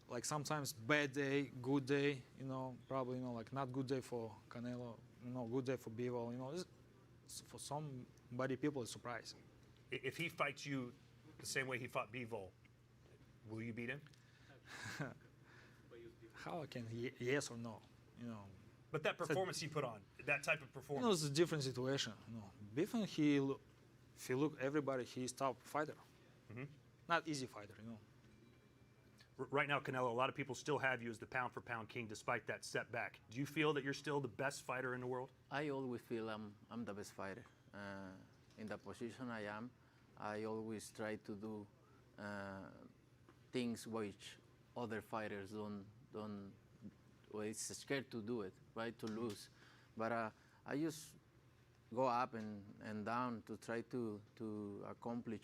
Like sometimes bad day, good day, you know, probably, you know, like not good day for Canelo, you know, good day for Bivol, you know. For somebody, people, it's a surprise. If he fights you the same way he fought Bivol, will you beat him? How I can yes or no, you know. But that performance he put on, that type of performance. You know, it's a different situation. You know, Biffin, if you look everybody, he's top fighter. Not easy fighter, you know. Right now, Canelo, a lot of people still have you as the pound-for-pound king despite that setback. Do you feel that you're still the best fighter in the world? I always feel I'm the best fighter. In the position I am, I always try to do things which other fighters don't. Well, it's scared to do it, right? To lose, but I just go up and down to try to accomplish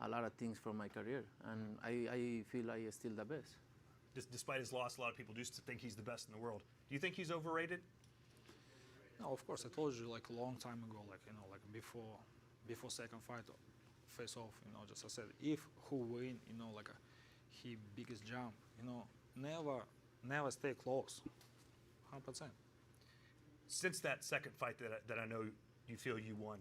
a lot of things from my career, and I feel I still the best. Despite his loss, a lot of people do think he's the best in the world. Do you think he's overrated? No, of course. I told you like a long time ago, like, you know, like before second fight face off, you know, just I said if who win, you know, like he biggest jump, you know, never stay close, 100%. Since that second fight that I know you feel you won,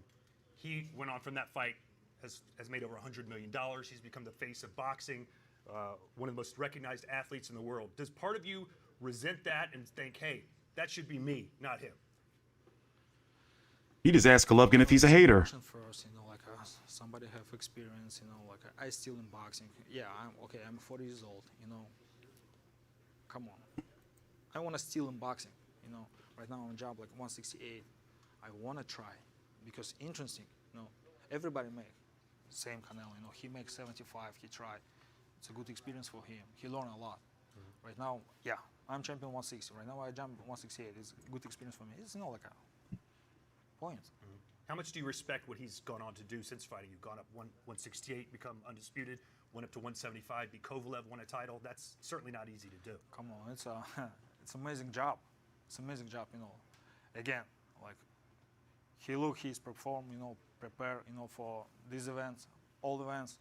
he went on from that fight, has made over $100 million. He's become the face of boxing, one of the most recognized athletes in the world. Does part of you resent that and think, hey, that should be me, not him? You just ask Golovkin if he's a hater. First, you know, like somebody have experience, you know, like I still in boxing. Yeah, I'm 40 years old, you know. Come on. I want to steal in boxing, you know. Right now I'm job like 168. I want to try because interesting, you know. Everybody make same Canelo, you know. He makes 75. He tried. It's a good experience for him. He learned a lot. Right now, yeah, I'm champion 160. Right now I jump 168. It's a good experience for me. It's, you know, like a point. How much do you respect what he's gone on to do since fighting? You've gone up 168, become undisputed, went up to 175, beat Kovalev, won a title. That's certainly not easy to do. Come on, it's amazing job. It's amazing job, you know. Again, like he's performed, you know, prepare, you know, for these events, all events.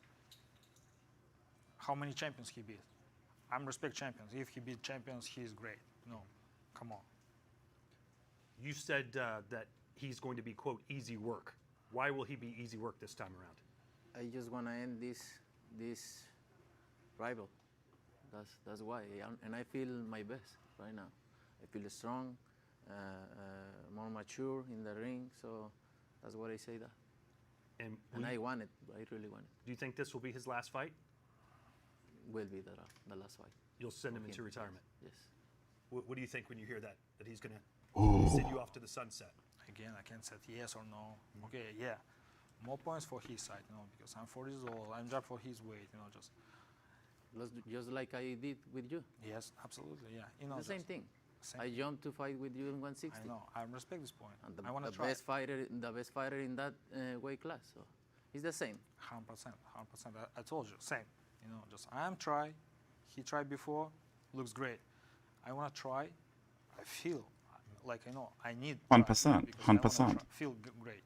How many champions he beat? I'm respect champions. If he beat champions, he is great. No, come on. You said that he's going to be, quote, easy work. Why will he be easy work this time around? I just want to end this rival. That's why, and I feel my best right now. I feel strong, more mature in the ring, so that's what I say that. And I want it. I really want it. Do you think this will be his last fight? Will be the last fight. You'll send him into retirement? Yes. What do you think when you hear that he's going to send you off to the sunset? Again, I can't say yes or no. Okay, yeah, more points for his side, because I'm 40 years old. I'm just for his weight, Just like I did with you. Yes, absolutely, yeah. The same thing. I jumped to fight with you in 160. I know. I respect this point. And I want to the try. the best fighter in that weight class. So it's the same. 100%. I told you, same. Just I am try. He tried before. Looks great. I want to try. I feel like I need. 100%. Feel great.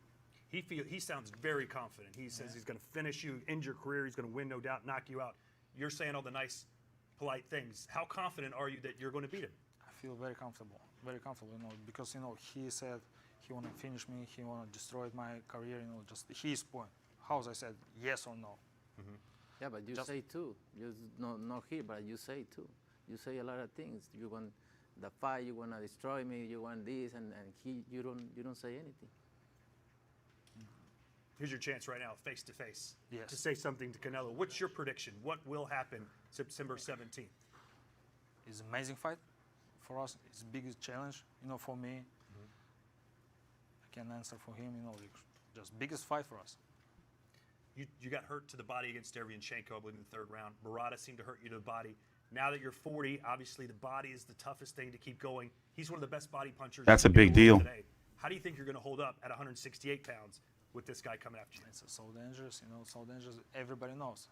He sounds very confident. He says he's going to finish you, end your career. He's going to win, no doubt, knock you out. You're saying all the nice, polite things. How confident are you that you're going to beat him? I feel very comfortable, because he said he want to finish me, he want to destroy my career, just his point. How I said yes or no. Mm-hmm. Yeah, but you say too. Just not here, but you say too. You say a lot of things. You want the fight, you want to destroy me, you want this, and you don't say anything. Here's your chance right now, face to face, Yes. to say something to Canelo. What's your prediction? What will happen September 17th? It's an amazing fight for us. It's the biggest challenge, for me. I can answer for him, just biggest fight for us. You got hurt to the body against Derevyanchenko, I believe, in the third round. Murata seemed to hurt you to the body. Now that you're 40, obviously the body is the toughest thing to keep going. He's one of the best body punchers. That's a big deal. Today. How do you think you're going to hold up at 168 pounds with this guy coming after you? It's so dangerous, so dangerous. Everybody knows,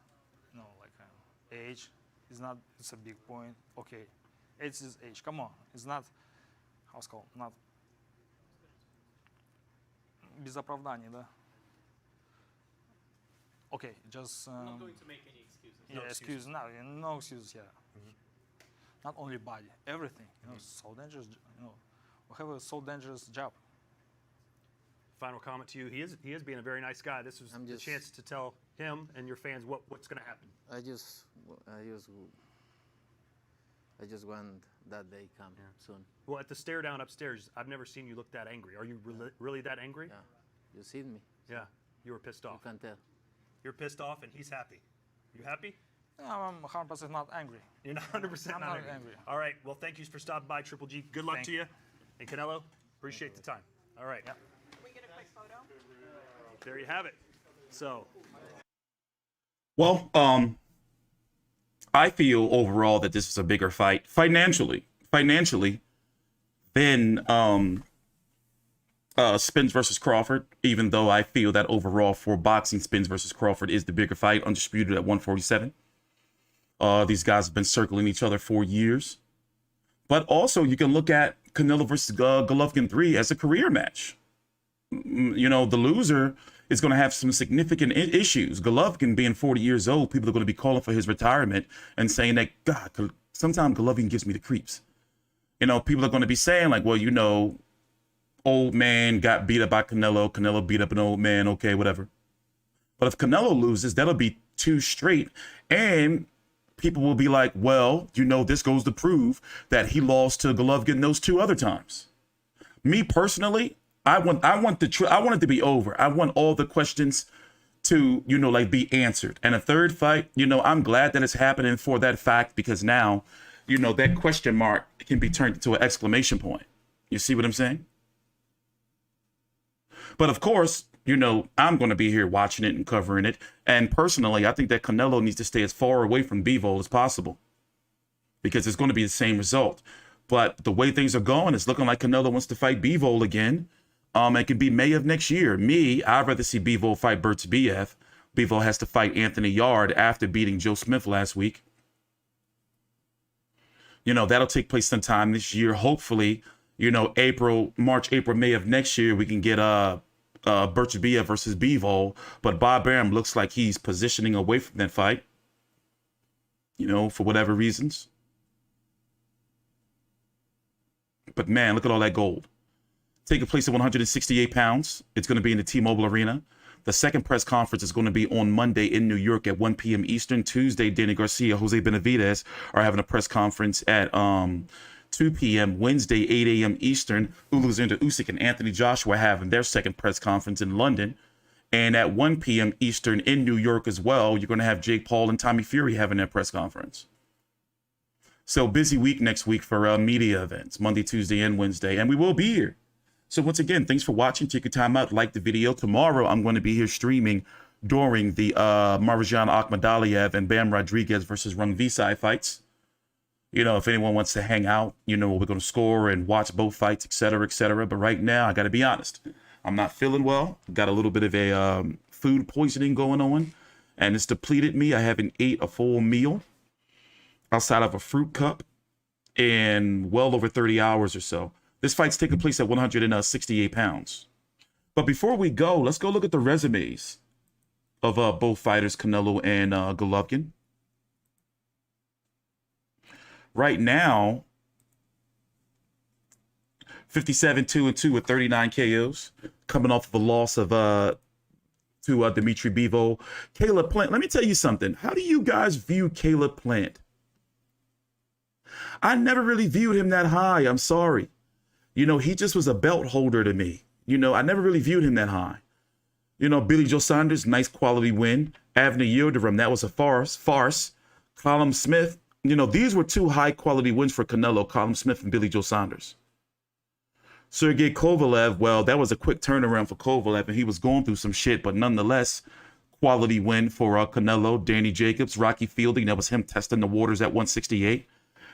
age is not. It's a big point. Okay, age is age. Come on, it's not. How's it called? Not. Без оправданий, да? Okay, just. I'm not going to make any excuses. Yeah, no excuses. Yeah. Not only body, everything. So dangerous. We have a so dangerous job. Final comment to you. He is being a very nice guy. This was the chance to tell him and your fans what's going to happen. I just want that day come soon. Well, at the stare down upstairs, I've never seen you look that angry. Are you really that angry? Yeah, you seen me. Yeah, you were pissed off. You can tell. You're pissed off, and he's happy. You happy? No, I'm 100% not angry. You're not 100% I'm not not angry. angry. All right. Well, thank you for stopping by, Triple G. Good luck to you. And Canelo, appreciate the time. All right. Can we get a quick photo? There you have it. So. Well, I feel overall that this is a bigger fight financially than Spence versus Crawford, even though I feel that overall for boxing, Spence versus Crawford is the bigger fight, undisputed at 147. These guys have been circling each other for years. But also, you can look at Canelo versus Golovkin 3 as a career match. The loser is going to have some significant issues. Golovkin being 40 years old, people are going to be calling for his retirement and saying that, God, sometimes Golovkin gives me the creeps. People are going to be saying like, well, old man got beat up by Canelo. Canelo beat up an old man. Okay, whatever. But if Canelo loses, that'll be 2 straight. And people will be like, well, this goes to prove that he lost to Golovkin those 2 other times. Me personally, I want it to be over. I want all the questions to, be answered. And a third fight, I'm glad that it's happening for that fact, because now, that question mark can be turned into an exclamation point. You see what I'm saying? But of course, I'm going to be here watching it and covering it. And personally, I think that Canelo needs to stay as far away from Bivol as possible, because it's going to be the same result. But the way things are going, it's looking like Canelo wants to fight Bivol again. It could be May of next year. I'd rather see Bivol fight Barthelemy. Bivol has to fight Anthony Yard after beating Joe Smith last week. That'll take place sometime this year. Hopefully, March, April, May of next year, we can get Barthelemy versus Bivol. But Bob Arum looks like he's positioning away from that fight, for whatever reasons. But man, look at all that gold. taking place at 168 pounds. It's going to be in the T-Mobile Arena. The second press conference is going to be on Monday in New York at 1 p.m. Eastern. Tuesday, Danny Garcia, Jose Benavidez are having a press conference at 2 p.m. Wednesday, 8 a.m. Eastern. Alexander Usyk and Anthony Joshua having their second press conference in London. And at 1 p.m. Eastern in New York as well, you're going to have Jake Paul and Tommy Fury having their press conference. So busy week next week for media events, Monday, Tuesday, and Wednesday. And we will be here. So once again, thanks for watching. Take your time out, like the video. Tomorrow, I'm going to be here streaming during the Marjan Akhmadaliev and Bam Rodriguez versus Rungvisai fights. You know, if anyone wants to hang out, you know, we're going to score and watch both fights, etc., etc. But right now, I got to be honest. I'm not feeling well. Got a little bit of a food poisoning going on, and it's depleted me. I haven't ate a full meal outside of a fruit cup in well over 30 hours or so. This fight's taking place at 168 pounds. But before we go, let's go look at the resumes of both fighters, Canelo and Golovkin. Right now, 57-2-2 with 39 KOs, coming off of a loss of to Dimitri Bivol. Caleb Plant, let me tell you something. How do you guys view Caleb Plant? I never really viewed him that high. I'm sorry. You know, he just was a belt holder to me. You know, I never really viewed him that high. You know, Billy Joe Saunders, nice quality win. Avni Yildirim, that was a farce. Callum Smith, you know, these were two high quality wins for Canelo, Callum Smith and Billy Joe Saunders. Sergey Kovalev, well, that was a quick turnaround for Kovalev, and he was going through some shit, but nonetheless, quality win for Canelo. Danny Jacobs, Rocky Fielding, that was him testing the waters at 168.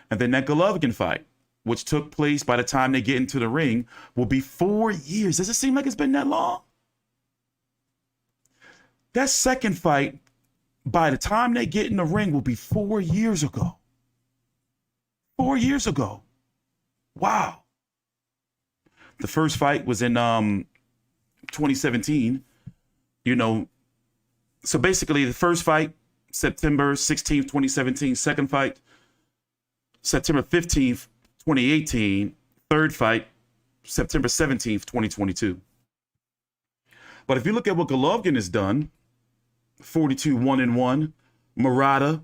And then that Golovkin fight, which took place by the time they get into the ring, will be 4 years. Does it seem like it's been that long? That second fight, by the time they get in the ring, will be 4 years ago. 4 years ago. Wow. The first fight was in 2017. You know, so basically the first fight, September 16th, 2017. Second fight, September 15th, 2018. Third fight, September 17th, 2022. But if you look at what Golovkin has done, 42-1-1. Murata,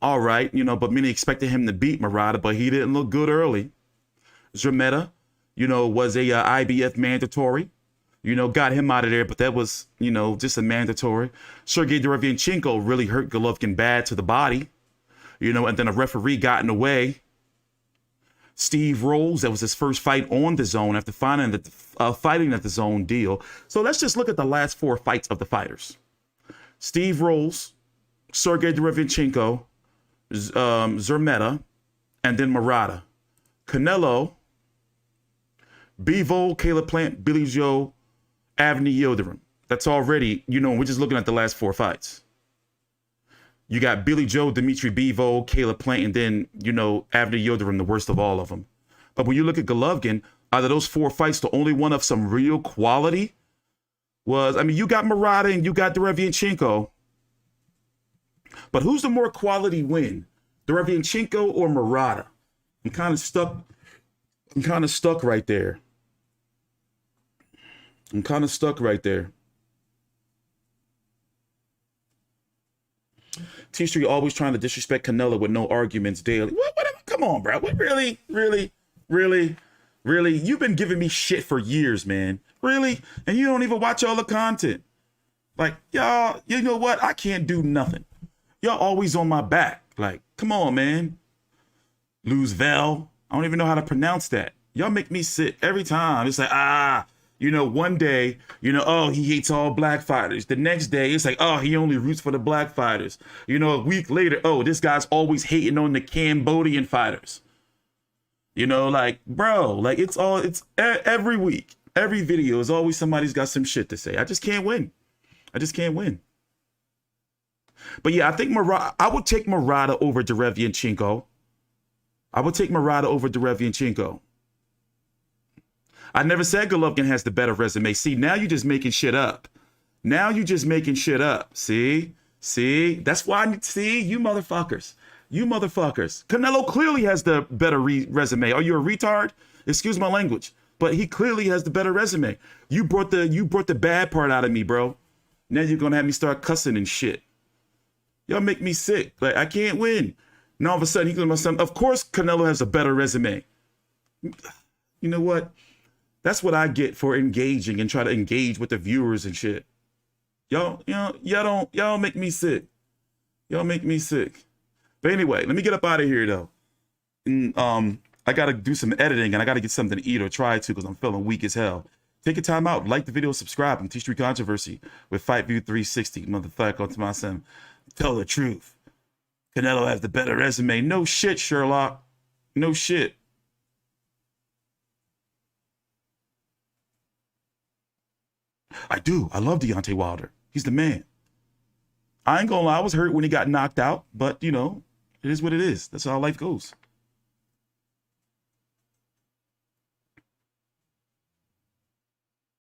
all right, you know, but many expected him to beat Murata, but he didn't look good early. Zermeta, you know, was a IBF mandatory. You know, got him out of there, but that was, you know, just a mandatory. Sergey Derevyanchenko really hurt Golovkin bad to the body. You know, and then a referee got in the way. Steve Rolls, that was his first fight on the zone after fighting at the zone deal. So let's just look at the last 4 fights of the fighters. Steve Rolls, Sergey Derevyanchenko, Zermeta, and then Murata. Canelo, Bivol, Caleb Plant, Billy Joe, Avni Yildirim. That's already, you know, we're just looking at the last 4 fights. You got Billy Joe, Dimitri Bivol, Caleb Plant, and then, you know, Avni Yildirim, the worst of all of them. But when you look at Golovkin, out of those 4 fights, the only one of some real quality was, I mean, you got Murata and you got Derevyanchenko. But who's the more quality win? Derevyanchenko or Murata? I'm kind of stuck right there. TstreeT always trying to disrespect Canelo with no arguments daily. What, come on, bro. What, really? You've been giving me shit for years, man. Really? And you don't even watch all the content. Like, y'all, you know what? I can't do nothing. Y'all always on my back. Like, come on, man. Luzvel. I don't even know how to pronounce that. Y'all make me sick every time. It's like, you know, one day, you know, oh, he hates all black fighters. The next day, it's like, oh, he only roots for the black fighters. You know, a week later, oh, this guy's always hating on the Cambodian fighters. You know, like, bro, like it's every week, every video is always somebody's got some shit to say. I just can't win. But yeah, I think I would take Murata over Derevyanchenko. I never said Golovkin has the better resume. See, now you're just making shit up. See? That's why you motherfuckers. Canelo clearly has the better resume. Are you a retard? Excuse my language. but he clearly has the better resume. You brought the bad part out of me, bro. Now you're gonna have me start cussing and shit. Y'all make me sick. Like, I can't win. And all of a sudden, he goes to my son. Of course, Canelo has a better resume. You know what? That's what I get for engaging and try to engage with the viewers and shit. Y'all make me sick. Y'all make me sick. But anyway, let me get up out of here though. And, I gotta do some editing and I gotta get something to eat or try to because I'm feeling weak as hell. Take your time out, like the video, subscribe. I'm TstreeT Controversy with Fight View 360. Motherfucker, to my son. Tell the truth. Canelo has the better resume. No shit, Sherlock. No shit. I do. I love Deontay Wilder. He's the man. I ain't gonna lie, I was hurt when he got knocked out, but you know, it is what it is. That's how life goes.